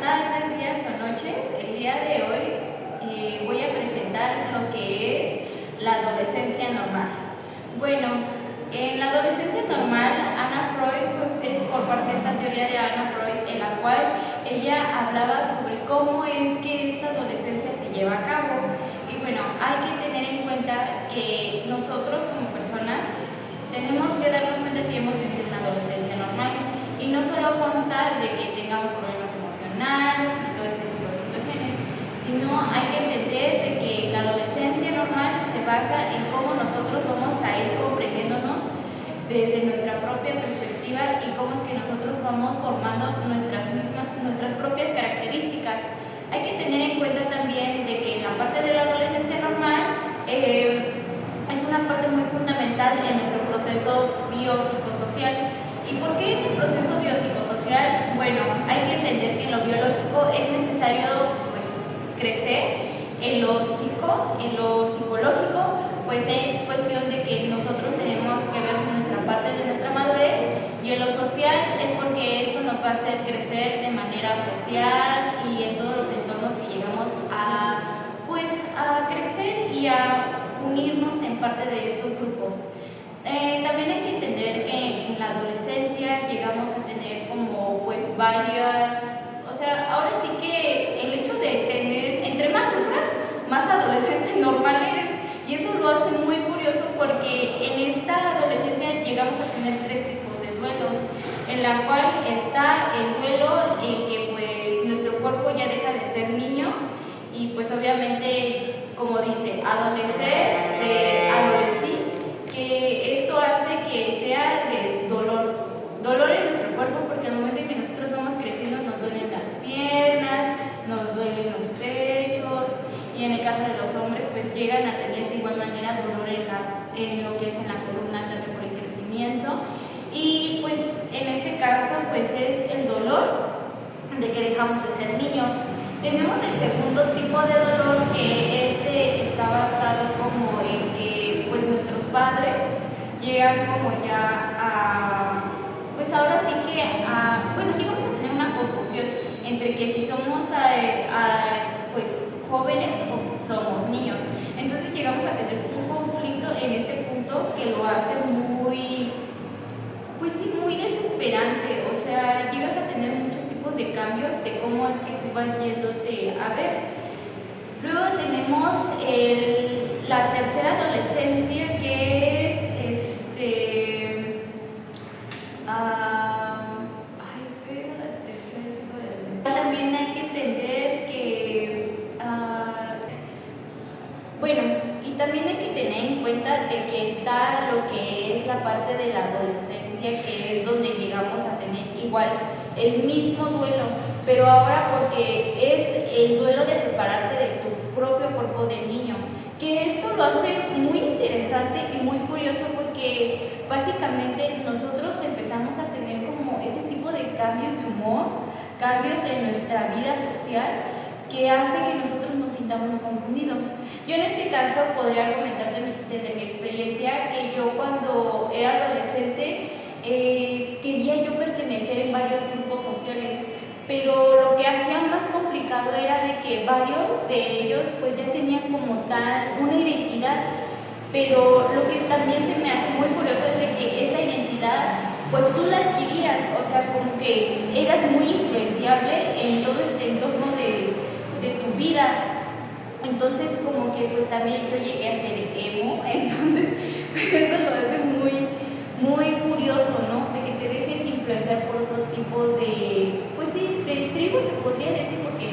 tardes, días o noches. El día de hoy voy a presentar lo que es la adolescencia normal. Bueno, en la adolescencia normal, Anna Freud fue por parte de esta teoría de Anna Freud, en la cual ella hablaba sobre cómo es que esta adolescencia se lleva a cabo. Y bueno, hay que tener en cuenta que nosotros como personas tenemos que darnos cuenta si hemos vivido una adolescencia normal. Y no solo consta de que tengamos problemas emocionales y todo este tipo de situaciones, sino hay que entender de que la adolescencia normal se basa en cómo nosotros vamos a ir comprendiéndonos desde nuestra propia perspectiva y cómo es que nosotros vamos formando nuestras propias características. Hay que tener en cuenta también de que la parte de la adolescencia normal es una parte muy fundamental en nuestro proceso biopsicosocial. ¿Y por qué en el proceso biopsicosocial? Bueno, hay que entender que en lo biológico es necesario crecer, en lo psicológico, pues es cuestión de que nosotros tenemos que ver nuestra parte de nuestra madurez, y en lo social es porque esto nos va a hacer crecer de manera social y en todos los entornos que llegamos a crecer y a unirnos en parte de estos grupos. También hay que entender que en la adolescencia llegamos a tener como varias, ahora sí que el hecho de tener, entre más sufras, más adolescente normal eres, y eso lo hace muy curioso porque en esta adolescencia llegamos a tener tres tipos de duelos, en la cual está el duelo en que nuestro cuerpo ya deja de ser niño y pues obviamente, como dice, adolecer de adolecí, que esto hace que sea de dolor en nuestro cuerpo, porque al momento en que nosotros vamos creciendo nos duelen las piernas, nos duelen los pechos, y en el caso de los hombres pues llegan a tener de igual manera dolor en lo que es en la columna, también por el crecimiento, y pues en este caso pues es el dolor de que dejamos de ser niños. Tenemos el segundo tipo de dolor, que está basado como en que nuestros padres llegan como ya a, ahora sí que llegamos a tener una confusión entre que si somos jóvenes o somos niños. Entonces llegamos a tener un conflicto en este punto que lo hace muy desesperante. O sea, llegas a tener muchos tipos de cambios de cómo es que tú vas yéndote a ver. Luego tenemos la tercera adolescencia, que es también hay que entender que y también hay que tener en cuenta de que está lo que es la parte de la adolescencia, que es donde llegamos a tener igual el mismo duelo, pero ahora porque es el duelo de separarte de tu propio cuerpo de niño, que esto lo hace muy interesante y muy curioso, porque básicamente nosotros empezamos a tener como este tipo de cambios de humor, cambios en nuestra vida social, que hace que nosotros nos sintamos confundidos. Yo en este caso podría comentar desde mi experiencia que yo cuando era adolescente quería yo pertenecer en varios grupos sociales, pero lo que hacía más complicado era de que varios de ellos ya tenían como tal una identidad, pero lo que también se me hace muy curioso es de que esta identidad tú la adquirías, como que eras muy influenciable en todo este entorno de tu vida. Entonces como que también yo llegué a ser emo, entonces eso lo hace muy curioso, ¿no? De que te dejes influenciar por otro tipo de tribu, se podría decir, porque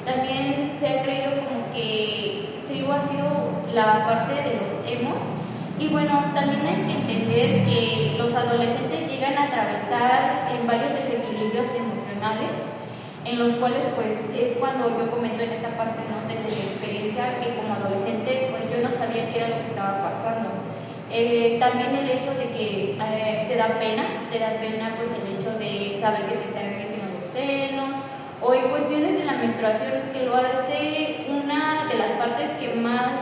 también se ha creído como que tribu ha sido la parte de los emos. Y bueno, también hay que entender que los adolescentes llegan a atravesar en varios desequilibrios emocionales, en los cuales es cuando yo comento en esta parte, ¿no? Desde mi experiencia, que como adolescente yo no sabía qué era lo que estaba pasando. También el hecho de que te da pena el hecho de saber que te están creciendo los senos, o en cuestiones de la menstruación, que lo hace una de las partes que más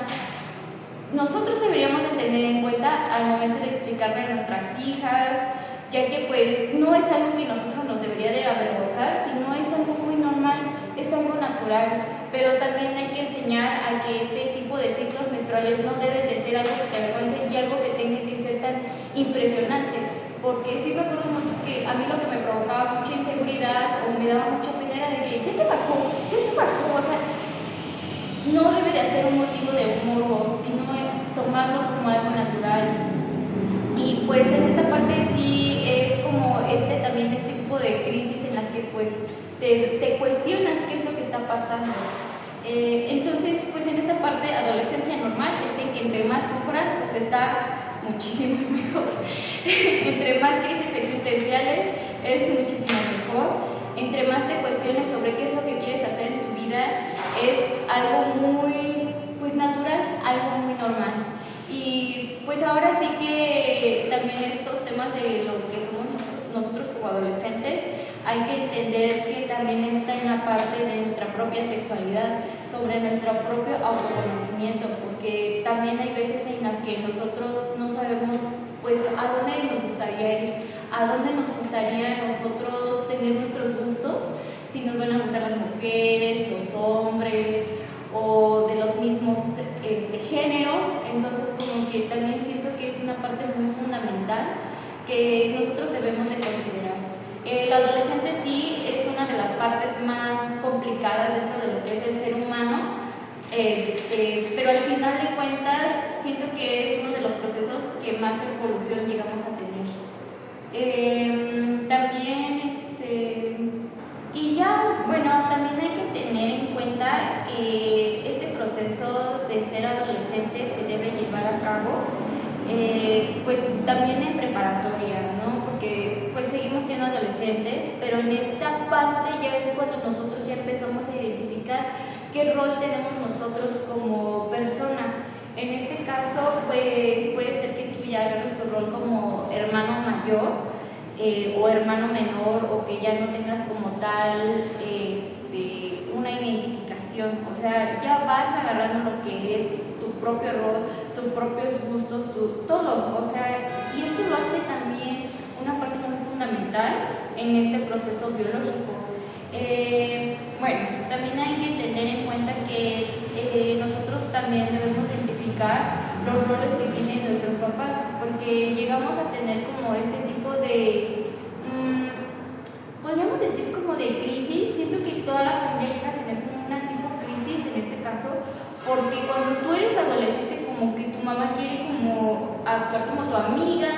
nosotros deberíamos de tener en cuenta al momento de explicarle a nuestras hijas, ya que no es algo que nosotros nos debería de avergonzar, sino es algo muy normal. natural, pero también hay que enseñar a que este tipo de ciclos menstruales no deben de ser algo que te avergüence y algo que tenga que ser tan impresionante, porque sí me acuerdo mucho que a mí lo que me provocaba mucha inseguridad o me daba mucha pena era de que ya te bajó, o sea, no debe de hacer un motivo de morbo, sino tomarlo como algo natural. Y pues en esta parte sí es como también este tipo de crisis en las que pues te cuestionas qué es lo que está pasando. Entonces pues en esta parte adolescencia normal es en que entre más sufran pues está muchísimo mejor. Entre más crisis existenciales es muchísimo mejor. Entre más te cuestiones sobre qué es lo que quieres hacer en tu vida, es algo muy pues natural, algo muy normal. Y pues ahora sí que también estos temas de lo que somos nosotros como adolescentes, hay que entender que también está en la parte de nuestra propia sexualidad, sobre nuestro propio autoconocimiento, porque también hay veces en las que nosotros no sabemos pues a dónde nos gustaría ir, a dónde nos gustaría nosotros tener nuestros gustos, si nos van a gustar las mujeres, los hombres o de los mismos géneros. Entonces como que también siento que es una parte muy fundamental que nosotros debemos de considerar. El adolescente sí es una de las partes más complicadas dentro de lo que es el ser humano, pero al final de cuentas siento que es uno de los procesos que más evolución llegamos a tener. También y ya, bueno, también hay que tener en cuenta que este proceso de ser adolescente se debe llevar a cabo pues también en preparatoria, ¿no? Porque pues seguimos siendo adolescentes, pero en esta parte ya es cuando nosotros ya empezamos a identificar qué rol tenemos nosotros como persona. En este caso, pues puede ser que tú ya hagas tu rol como hermano mayor o hermano menor, o que ya no tengas como tal una identificación, o sea, ya vas agarrando lo que es tu propio rol, tus propios gustos, todo, o sea, y esto lo hace también una parte muy fundamental en este proceso biológico. Bueno, también hay que tener en cuenta que nosotros también debemos identificar los roles que tienen nuestros papás, porque llegamos a tener como este tipo de, podríamos decir como de crisis. Siento que toda la familia llega a tener como una tipo crisis en este caso, porque cuando tú eres adolescente como que tu mamá quiere como actuar como tu amiga,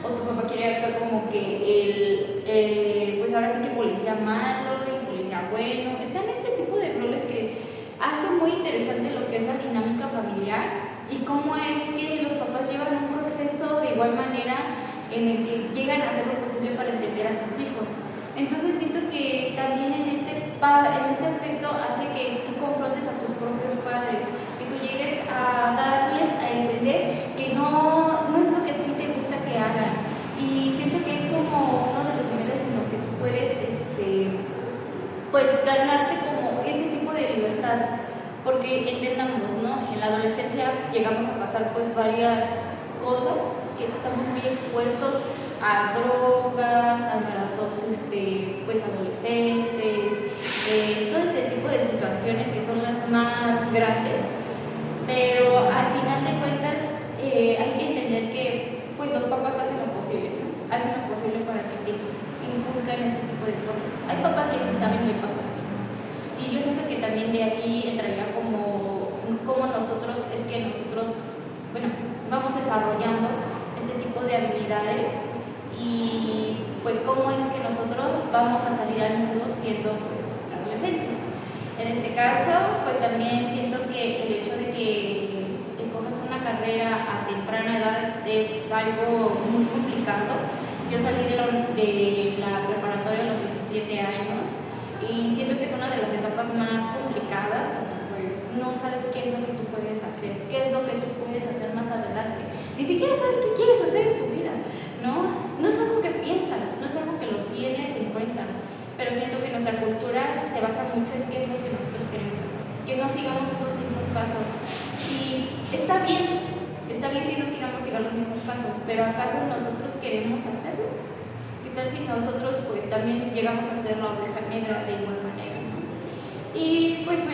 o tu papá quiere actuar como que pues ahora sí que policía malo y policía bueno. Están este tipo de roles que hacen muy interesante lo que es la dinámica familiar y cómo es que los papás llevan un proceso de igual manera en el que llegan a hacer lo posible para entender a sus hijos. Entonces siento que también en este aspecto hace que tú confrontes a tus propios padres, que tú llegues a darles a entender que no es lo que a ti te gusta que hagan. Y siento que es como uno de los niveles en los que tú puedes pues ganarte como ese tipo de libertad, porque entendamos, ¿no? En la adolescencia llegamos a pasar pues varias cosas, que estamos muy expuestos a drogas, a embarazos pues adolescentes, todo este tipo de situaciones que son las más grandes, pero al final de cuentas hay que entender que pues los papás hacen lo posible, ¿no? Hacen lo posible para que te inculcan este tipo de cosas. Hay papás que sí saben y hay papás que no. Y yo siento que también de aquí entraría como nosotros, bueno, vamos desarrollando este tipo de habilidades y pues cómo es que nosotros vamos a salir al mundo siendo pues adolescentes. En este caso, pues también siento que el hecho de que escojas una carrera a temprana edad es algo muy complicado. Yo salí de la preparatoria a los 17 años y siento que es una de las etapas más complicadas, porque pues no sabes qué es lo que tú puedes hacer, qué es lo que tú puedes hacer más adelante. Ni siquiera sabes qué quieres hacer en tu vida, ¿no? No es algo que piensas, no es algo que lo tienes en cuenta, pero siento que nuestra cultura se basa mucho en qué es lo que nosotros queremos hacer, que no sigamos esos mismos pasos. Y está bien que no queramos seguir los mismos pasos, pero ¿acaso nosotros queremos hacerlo? ¿Qué tal si nosotros pues también llegamos a ser la oveja negra de igual manera, ¿no? Y pues